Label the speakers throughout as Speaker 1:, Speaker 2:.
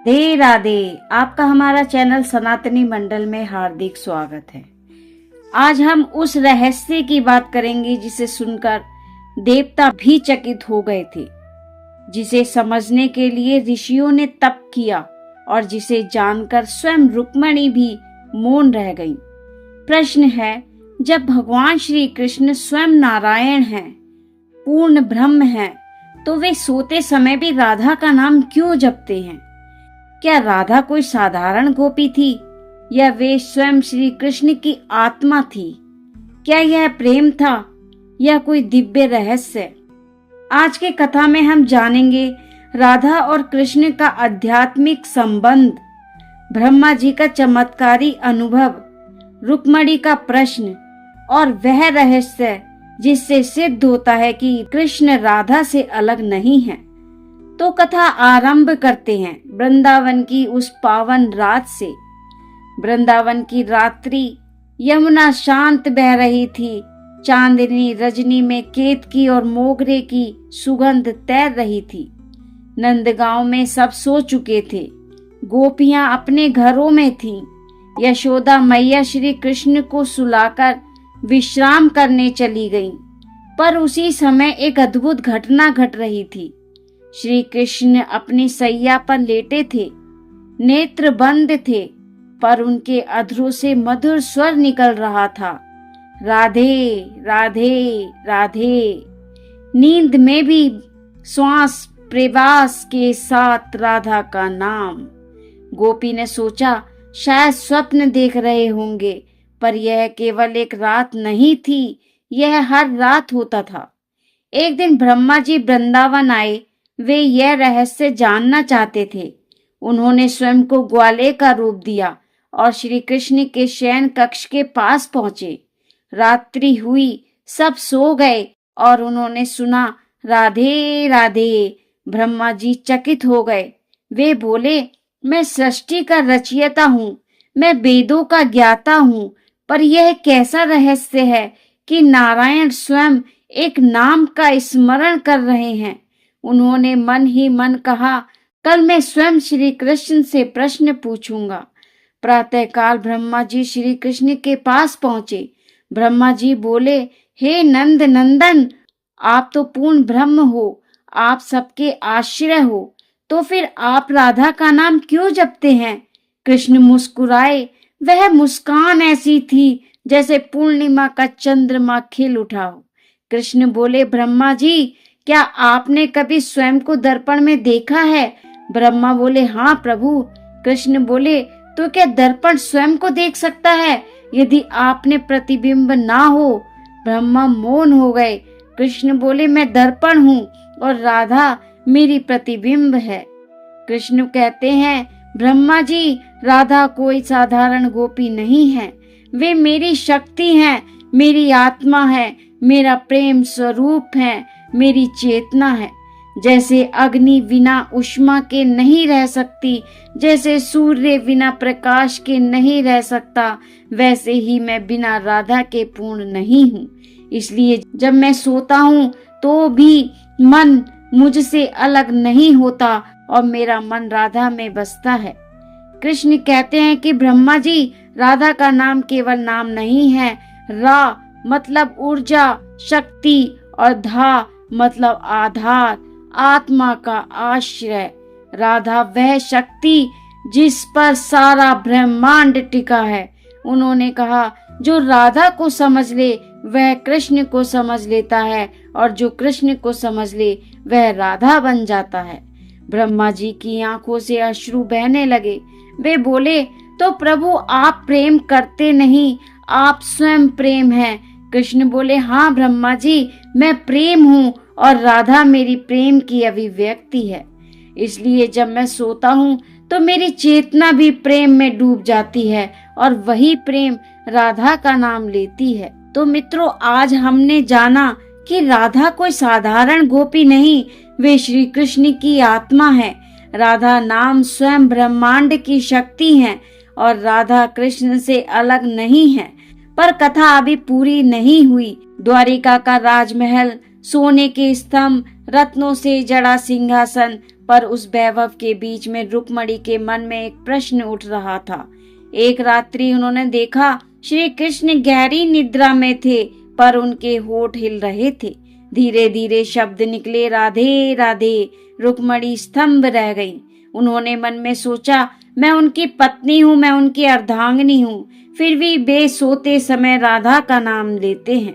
Speaker 1: राधे राधे। आपका हमारा चैनल सनातनी मंडल में हार्दिक स्वागत है। आज हम उस रहस्य की बात करेंगे जिसे सुनकर देवता भी चकित हो गए थे, जिसे समझने के लिए ऋषियों ने तप किया और जिसे जानकर स्वयं रुक्मिणी भी मौन रह गईं। प्रश्न है, जब भगवान श्री कृष्ण स्वयं नारायण हैं, पूर्ण ब्रह्म हैं, तो वे सोते समय भी राधा का नाम क्यों जपते हैं? क्या राधा कोई साधारण गोपी थी या वे स्वयं श्री कृष्ण की आत्मा थी? क्या यह प्रेम था या कोई दिव्य रहस्य? आज के कथा में हम जानेंगे राधा और कृष्ण का आध्यात्मिक संबंध, ब्रह्मा जी का चमत्कारी अनुभव, रुक्मिणी का प्रश्न और वह रहस्य जिससे सिद्ध होता है कि कृष्ण राधा से अलग नहीं है। तो कथा आरंभ करते हैं वृंदावन की उस पावन रात से। वृंदावन की रात्रि, यमुना शांत बह रही थी। चांदनी रजनी में केतकी और मोगरे की सुगंध तैर रही थी। नंदगांव में सब सो चुके थे। गोपियां अपने घरों में थीं। यशोदा मैया श्री कृष्ण को सुलाकर विश्राम करने चली गईं। पर उसी समय एक अद्भुत घटना घट रही थी। श्री कृष्ण अपनी सैया पर लेटे थे, नेत्र बंद थे, पर उनके अधरों से मधुर स्वर निकल रहा था, राधे राधे राधे। नींद में भी श्वास प्रवास के साथ राधा का नाम। गोपी ने सोचा शायद स्वप्न देख रहे होंगे, पर यह केवल एक रात नहीं थी, यह हर रात होता था। एक दिन ब्रह्मा जी वृंदावन आए। वे यह रहस्य जानना चाहते थे। उन्होंने स्वयं को ग्वाले का रूप दिया और श्री कृष्ण के शयन कक्ष के पास पहुंचे। रात्रि हुई, सब सो गए और उन्होंने सुना राधे राधे। ब्रह्मा जी चकित हो गए। वे बोले, मैं सृष्टि का रचयिता हूँ, मैं वेदों का ज्ञाता हूँ, पर यह कैसा रहस्य है कि नारायण स्वयं एक नाम का स्मरण कर रहे हैं। उन्होंने मन ही मन कहा, कल मैं स्वयं श्री कृष्ण से प्रश्न पूछूंगा। प्रातःकाल ब्रह्मा जी श्री कृष्ण के पास पहुंचे। ब्रह्मा जी बोले, हे नंद नंदन, आप तो पूर्ण ब्रह्म हो, आप सबके आश्रय हो, तो फिर आप राधा का नाम क्यों जपते हैं? कृष्ण मुस्कुराए। वह मुस्कान ऐसी थी जैसे पूर्णिमा का चंद्रमा खिल उठा हो। कृष्ण बोले, ब्रह्मा जी, क्या आपने कभी स्वयं को दर्पण में देखा है? ब्रह्मा बोले, हाँ प्रभु। कृष्ण बोले, तो क्या दर्पण स्वयं को देख सकता है यदि आपने प्रतिबिंब ना हो? ब्रह्मा मौन हो गए। कृष्ण बोले, मैं दर्पण हूँ और राधा मेरी प्रतिबिंब है। कृष्ण कहते हैं, ब्रह्मा जी, राधा कोई साधारण गोपी नहीं है, वे मेरी शक्ति हैं, मेरी आत्मा है, मेरा प्रेम स्वरूप है, मेरी चेतना है। जैसे अग्नि बिना उष्मा के नहीं रह सकती, जैसे सूर्य बिना प्रकाश के नहीं रह सकता, वैसे ही मैं बिना राधा के पूर्ण नहीं हूँ। इसलिए जब मैं सोता हूँ तो भी मन मुझसे अलग नहीं होता और मेरा मन राधा में बसता है। कृष्ण कहते हैं कि ब्रह्मा जी, राधा का नाम केवल नाम नहीं है। रा मतलब ऊर्जा, शक्ति और धा मतलब आधार, आत्मा का आश्रय। राधा वह शक्ति जिस पर सारा ब्रह्मांड टिका है। उन्होंने कहा, जो राधा को समझ ले वह कृष्ण को समझ लेता है और जो कृष्ण को समझ ले वह राधा बन जाता है। ब्रह्मा जी की आंखों से अश्रु बहने लगे। वे बोले, तो प्रभु आप प्रेम करते नहीं, आप स्वयं प्रेम हैं। कृष्ण बोले, हाँ ब्रह्मा जी, मैं प्रेम हूँ और राधा मेरी प्रेम की अभिव्यक्ति है। इसलिए जब मैं सोता हूँ तो मेरी चेतना भी प्रेम में डूब जाती है और वही प्रेम राधा का नाम लेती है। तो मित्रों, आज हमने जाना कि राधा कोई साधारण गोपी नहीं, वे श्री कृष्ण की आत्मा है। राधा नाम स्वयं ब्रह्मांड की शक्ति है और राधा कृष्ण से अलग नहीं है। पर कथा अभी पूरी नहीं हुई। द्वारिका का राजमहल, सोने के स्तंभ, रत्नों से जड़ा सिंहासन, पर उस वैभव के बीच में रुक्मणी के मन में एक प्रश्न उठ रहा था। एक रात्रि उन्होंने देखा श्री कृष्ण गहरी निद्रा में थे, पर उनके होठ हिल रहे थे। धीरे धीरे शब्द निकले, राधे राधे। रुक्मणी स्तंभ रह गई। उन्होंने मन में सोचा, मैं उनकी पत्नी हूँ, मैं उनकी अर्धांगिनी हूँ, फिर भी वे सोते समय राधा का नाम लेते हैं।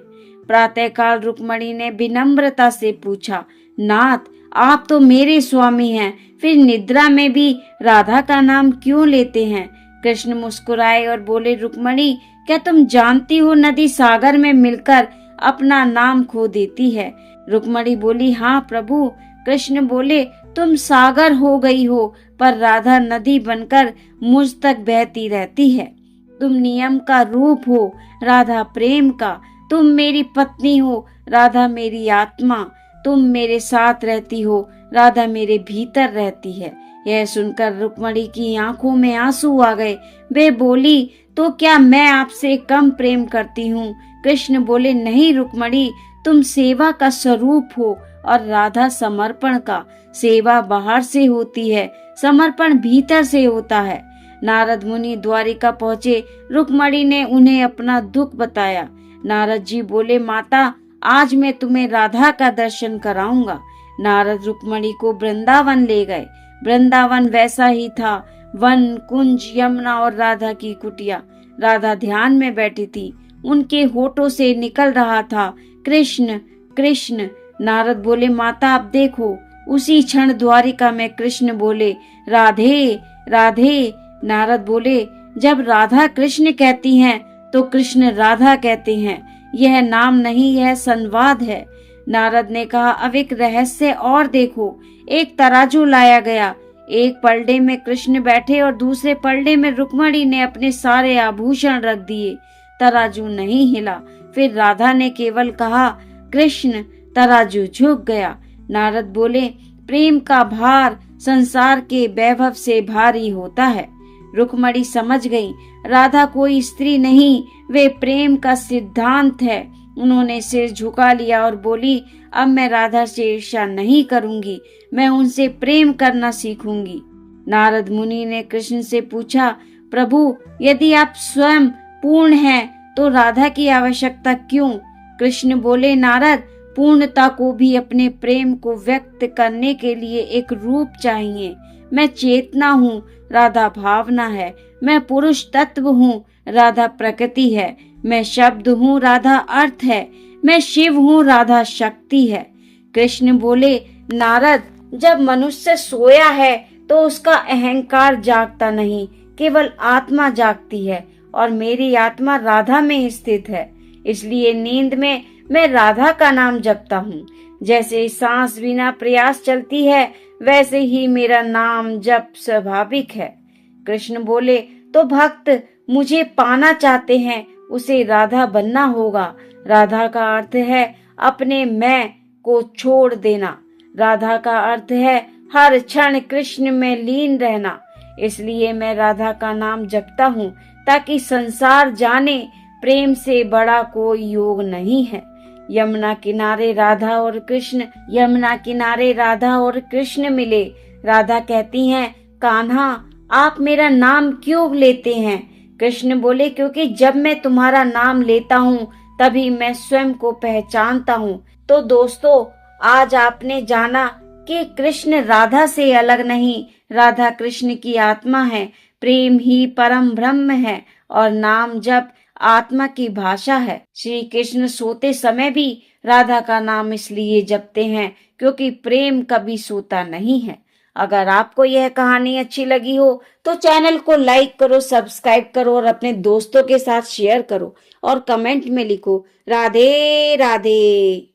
Speaker 1: प्रातःकाल रुक्मणी ने विनम्रता से पूछा, नाथ, आप तो मेरे स्वामी हैं, फिर निद्रा में भी राधा का नाम क्यों लेते हैं? कृष्ण मुस्कुराए और बोले, रुक्मणी, क्या तुम जानती हो नदी सागर में मिलकर अपना नाम खो देती है? रुक्मणी बोली, हाँ प्रभु। कृष्ण बोले, तुम सागर हो गई हो, पर राधा नदी बनकर मुझ तक बहती रहती है। तुम नियम का रूप हो, राधा प्रेम का। तुम मेरी पत्नी हो, राधा मेरी आत्मा। तुम मेरे साथ रहती हो, राधा मेरे भीतर रहती है। यह सुनकर रुक्मणी की आंखों में आंसू आ गए। वे बोली, तो क्या मैं आपसे कम प्रेम करती हूँ? कृष्ण बोले, नहीं रुक्मणी, तुम सेवा का स्वरूप हो और राधा समर्पण का। सेवा बाहर से होती है, समर्पण भीतर से होता है। नारद मुनि द्वारिका पहुँचे। रुक्मणी ने उन्हें अपना दुख बताया। नारद जी बोले, माता, आज मैं तुम्हें राधा का दर्शन कराऊंगा। नारद रुक्मणी को वृंदावन ले गए। वृंदावन वैसा ही था, वन, कुंज, यमुना और राधा की कुटिया। राधा ध्यान में बैठी थी। उनके होठों से निकल रहा था, कृष्ण कृष्ण। नारद बोले, माता, आप देखो। उसी क्षण द्वारिका में कृष्ण बोले, राधे राधे। नारद बोले, जब राधा कृष्ण कहती हैं तो कृष्ण राधा कहते हैं। यह नाम नहीं, यह संवाद है। नारद ने कहा, अब एक रहस्य और देखो। एक तराजू लाया गया। एक पलड़े में कृष्ण बैठे और दूसरे पलड़े में रुक्मणी ने अपने सारे आभूषण रख दिए। तराजू नहीं हिला। फिर राधा ने केवल कहा, कृष्ण। तराजू झुक गया। नारद बोले, प्रेम का भार संसार के वैभव से भारी होता है। रुक्मणी समझ गई, राधा कोई स्त्री नहीं, वे प्रेम का सिद्धांत है। उन्होंने सिर झुका लिया और बोली, अब मैं राधा से ईर्ष्या नहीं करूंगी, मैं उनसे प्रेम करना सीखूंगी। नारद मुनि ने कृष्ण से पूछा, प्रभु, यदि आप स्वयं पूर्ण हैं तो राधा की आवश्यकता क्यों? कृष्ण बोले, नारद, पूर्णता को भी अपने प्रेम को व्यक्त करने के लिए एक रूप चाहिए। मैं चेतना हूँ, राधा भावना है। मैं पुरुष तत्व हूँ, राधा प्रकृति है। मैं शब्द हूँ, राधा अर्थ है। मैं शिव हूँ, राधा शक्ति है। कृष्ण बोले, नारद, जब मनुष्य सोया है तो उसका अहंकार जागता नहीं, केवल आत्मा जागती है, और मेरी आत्मा राधा में स्थित है। इसलिए नींद में मैं राधा का नाम जपता हूँ। जैसे सांस बिना प्रयास चलती है, वैसे ही मेरा नाम जप स्वाभाविक है। कृष्ण बोले, तो भक्त मुझे पाना चाहते हैं, उसे राधा बनना होगा। राधा का अर्थ है अपने मैं को छोड़ देना। राधा का अर्थ है हर क्षण कृष्ण में लीन रहना। इसलिए मैं राधा का नाम जपता हूँ, ताकि संसार जाने प्रेम से बड़ा कोई योग नहीं है। यमुना किनारे राधा और कृष्ण मिले। राधा कहती हैं, कान्हा, आप मेरा नाम क्यों लेते हैं? कृष्ण बोले, क्योंकि जब मैं तुम्हारा नाम लेता हूँ तभी मैं स्वयं को पहचानता हूँ। तो दोस्तों, आज आपने जाना कि कृष्ण राधा से अलग नहीं, राधा कृष्ण की आत्मा है। प्रेम ही परम ब्रह्म है और नाम जप आत्मा की भाषा है। श्री कृष्ण सोते समय भी राधा का नाम इसलिए जपते हैं क्योंकि प्रेम कभी सोता नहीं है। अगर आपको यह कहानी अच्छी लगी हो तो चैनल को लाइक करो, सब्सक्राइब करो और अपने दोस्तों के साथ शेयर करो और कमेंट में लिखो, राधे राधे।